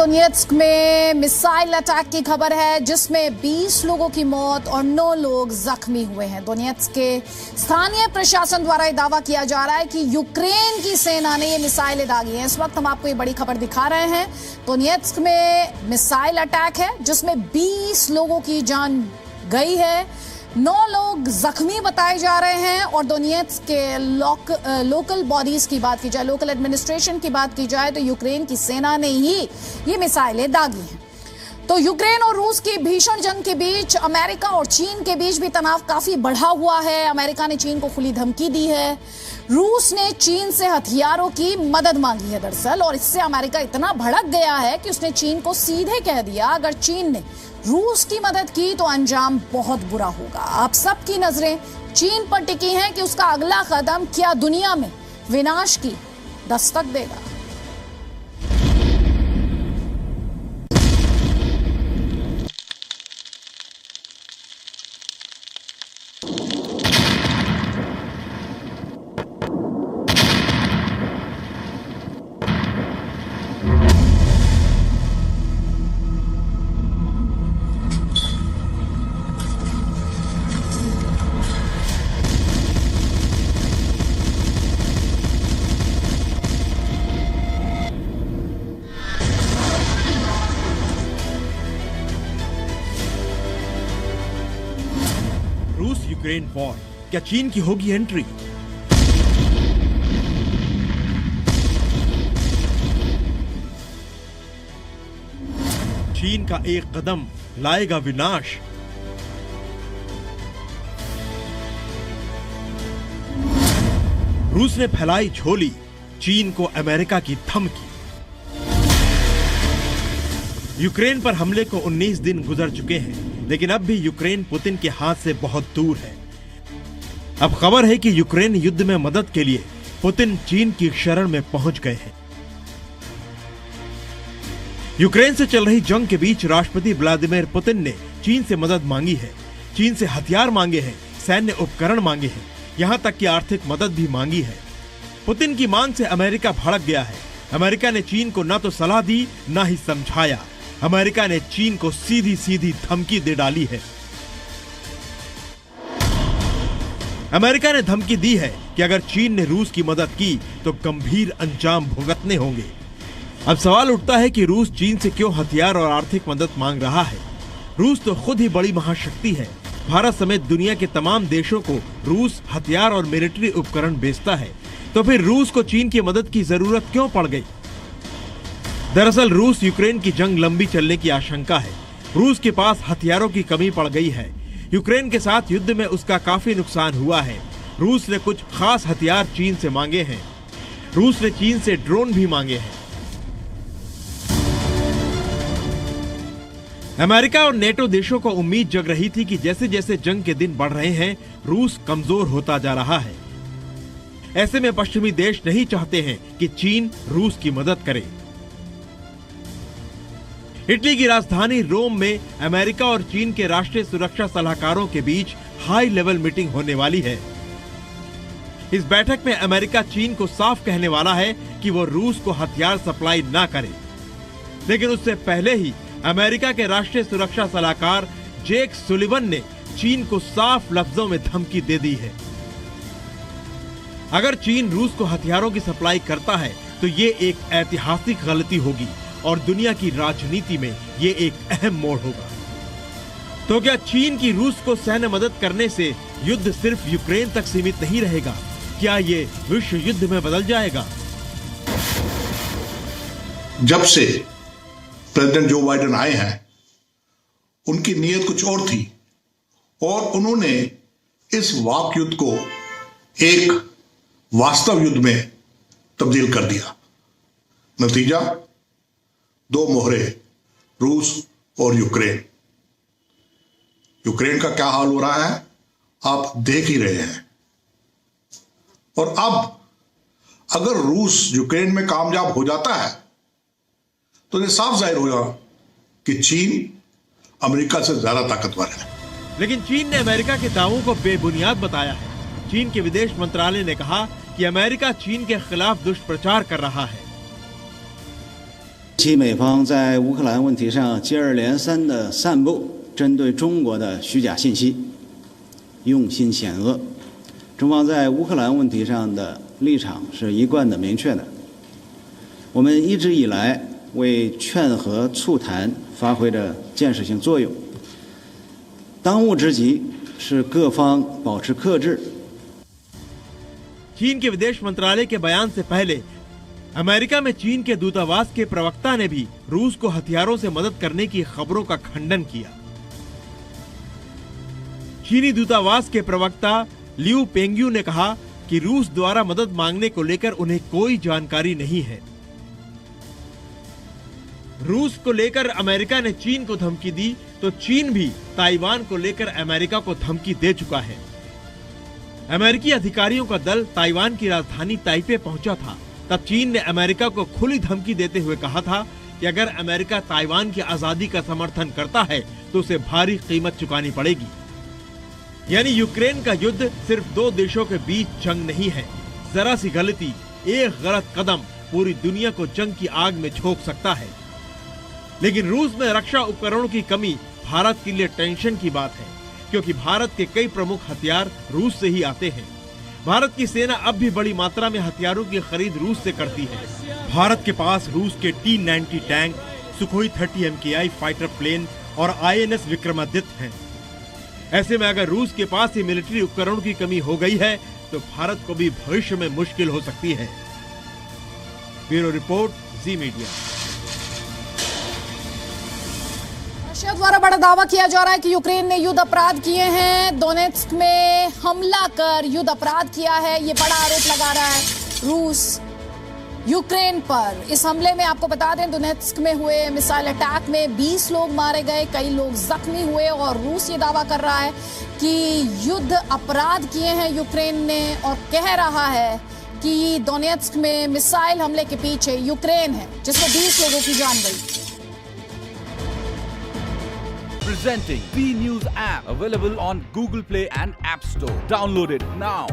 Donetsk में missile attack की खबर है जिसमें 20 लोगों की मौत और 9 लोग जख्मी हुए हैं। दोनेत्स्क के स्थानीय प्रशासन द्वारा यह दावा किया जा रहा है कि यूक्रेन की सेना ने ये मिसाइलें दागी हैं। इस वक्त हम आपको ये बड़ी खबर दिखा रहे हैं। दोनेत्स्क में मिसाइल अटैक है जिसमें 20 लोगों की जान गई है, 9 लोग जख्मी बताए जा रहे हैं। और दोनेत्स्क के लोकल बॉडीज की बात की जाए, लोकल एडमिनिस्ट्रेशन की बात की जाए तो यूक्रेन की सेना ने ही ये मिसाइलें दागी हैं। तो यूक्रेन और रूस की भीषण जंग के बीच अमेरिका और चीन के बीच भी तनाव काफी बढ़ा हुआ है। अमेरिका ने चीन को खुली धमकी दी है, रूस ने चीन से हथियारों की मदद मांगी है दरअसल, और इससे अमेरिका इतना भड़क गया है कि उसने चीन को सीधे कह दिया अगर चीन ने रूस की मदद की तो अंजाम बहुत बुरा होगा। आप सबकी नजरें चीन पर टिकी हैं कि उसका अगला कदम क्या दुनिया में विनाश की दस्तक देगा। रूस यूक्रेन वॉर, क्या चीन की होगी एंट्री? चीन का एक कदम लाएगा विनाश। रूस ने फैलाई झोली, चीन को अमेरिका की धमकी। यूक्रेन पर हमले को 19 दिन गुजर चुके हैं, लेकिन अब भी यूक्रेन पुतिन के हाथ से बहुत दूर है। अब खबर है कि यूक्रेन युद्ध में मदद के लिए पुतिन चीन की शरण में पहुंच गए हैं। यूक्रेन से चल रही जंग के बीच राष्ट्रपति व्लादिमीर पुतिन ने चीन से मदद मांगी है। चीन से हथियार मांगे हैं, सैन्य उपकरण मांगे हैं, यहां तक कि आर्थिक मदद भी मांगी है। पुतिन की मांग से अमेरिका भड़क गया है। अमेरिका ने चीन को न तो सलाह दी न ही समझाया। अमेरिका ने चीन को सीधी सीधी धमकी दे डाली है। अमेरिका ने धमकी दी है कि अगर चीन ने रूस की मदद की तो गंभीर अंजाम भुगतने होंगे। अब सवाल उठता है कि रूस चीन से क्यों हथियार और आर्थिक मदद मांग रहा है। रूस तो खुद ही बड़ी महाशक्ति है। भारत समेत दुनिया के तमाम देशों को रूस हथियार और मिलिट्री उपकरण बेचता है, तो फिर रूस को चीन की मदद की जरूरत क्यों पड़ गई? दरअसल रूस यूक्रेन की जंग लंबी चलने की आशंका है। रूस के पास हथियारों की कमी पड़ गई है। यूक्रेन के साथ युद्ध में उसका काफी नुकसान हुआ है। रूस ने कुछ खास हथियार चीन से मांगे हैं। रूस ने चीन से ड्रोन भी मांगे हैं। अमेरिका और नेटो देशों को उम्मीद जग रही थी कि जैसे जैसे जंग के दिन बढ़ रहे हैं, रूस कमजोर होता जा रहा है। ऐसे में पश्चिमी देश नहीं चाहते हैं कि चीन रूस की मदद करे। इटली की राजधानी रोम में अमेरिका और चीन के राष्ट्रीय सुरक्षा सलाहकारों के बीच हाई लेवल मीटिंग होने वाली है। इस बैठक में अमेरिका चीन को साफ कहने वाला है कि वो रूस को हथियार सप्लाई ना करे। लेकिन उससे पहले ही अमेरिका के राष्ट्रीय सुरक्षा सलाहकार जेक सुलिवन ने चीन को साफ लफ्जों में धमकी दे दी है। अगर चीन रूस को हथियारों की सप्लाई करता है तो ये एक ऐतिहासिक गलती होगी और दुनिया की राजनीति में ये एक अहम मोड़ होगा। तो क्या चीन की रूस को सैन्य मदद करने से युद्ध सिर्फ यूक्रेन तक सीमित नहीं रहेगा? क्या ये विश्व युद्ध में बदल जाएगा? जब से प्रेसिडेंट जो बाइडेन आए हैं, उनकी नीयत कुछ और थी और उन्होंने इस वाक युद्ध को एक वास्तव युद्ध में तब्दील कर दिया। नतीजा 2 मोहरे, रूस और यूक्रेन। यूक्रेन का क्या हाल हो रहा है आप देख ही रहे हैं। और अब अगर रूस यूक्रेन में कामयाब हो जाता है तो ये साफ जाहिर होगा कि चीन अमेरिका से ज्यादा ताकतवर है। लेकिन चीन ने अमेरिका के दावों को बेबुनियाद बताया है। चीन के विदेश मंत्रालय ने कहा कि अमेरिका चीन के खिलाफ दुष्प्रचार कर रहा है। 其美方在乌克兰问题上接二连三的散布针对中国的虚假信息，用心险恶。中方在乌克兰问题上的立场是一贯的明确的。我们一直以来为劝和促谈发挥着建设性作用。当务之急是各方保持克制。चीन के विदेश मंत्रालय के बयान से पहले अमेरिका में चीन के दूतावास के प्रवक्ता ने भी रूस को हथियारों से मदद करने की खबरों का खंडन किया। चीनी दूतावास के प्रवक्ता लियू पेंग्यू ने कहा कि रूस द्वारा मदद मांगने को लेकर उन्हें कोई जानकारी नहीं है। रूस को लेकर अमेरिका ने चीन को धमकी दी तो चीन भी ताइवान को लेकर अमेरिका को धमकी दे चुका है। अमेरिकी अधिकारियों का दल ताइवान की राजधानी ताइपे पहुंचा था, तब चीन ने अमेरिका को खुली धमकी देते हुए कहा था कि अगर अमेरिका ताइवान की आजादी का समर्थन करता है तो उसे भारी कीमत चुकानी पड़ेगी। यानी यूक्रेन का युद्ध सिर्फ दो देशों के बीच जंग नहीं है। जरा सी गलती, एक गलत कदम पूरी दुनिया को जंग की आग में झोंक सकता है। लेकिन रूस में रक्षा उपकरणों की कमी भारत के लिए टेंशन की बात है, क्योंकि भारत के कई प्रमुख हथियार रूस से ही आते हैं। भारत की सेना अब भी बड़ी मात्रा में हथियारों की खरीद रूस से करती है। भारत के पास रूस के T-90 tank, Sukhoi 30 MKI fighter plane और INS विक्रमादित्य हैं। ऐसे में अगर रूस के पास ही मिलिट्री उपकरणों की कमी हो गई है तो भारत को भी भविष्य में मुश्किल हो सकती है। ब्यूरो रिपोर्ट, जी मीडिया। रशिया द्वारा बड़ा दावा किया जा रहा है कि यूक्रेन ने युद्ध अपराध किए हैं, डोनेट्स्क में हमला कर युद्ध अपराध किया है। ये बड़ा आरोप लगा रहा है रूस यूक्रेन पर। इस हमले में आपको बता दें, डोनेट्स्क में हुए मिसाइल अटैक में 20 लोग मारे गए, कई लोग जख्मी हुए और रूस ये दावा कर रहा है कि युद्ध अपराध किए हैं यूक्रेन ने और कह रहा है कि डोनेट्स्क में मिसाइल हमले के पीछे यूक्रेन है, जिसमें 20 लोगों की जान गई। Presenting B News app, available on Google Play and App Store. Download it now.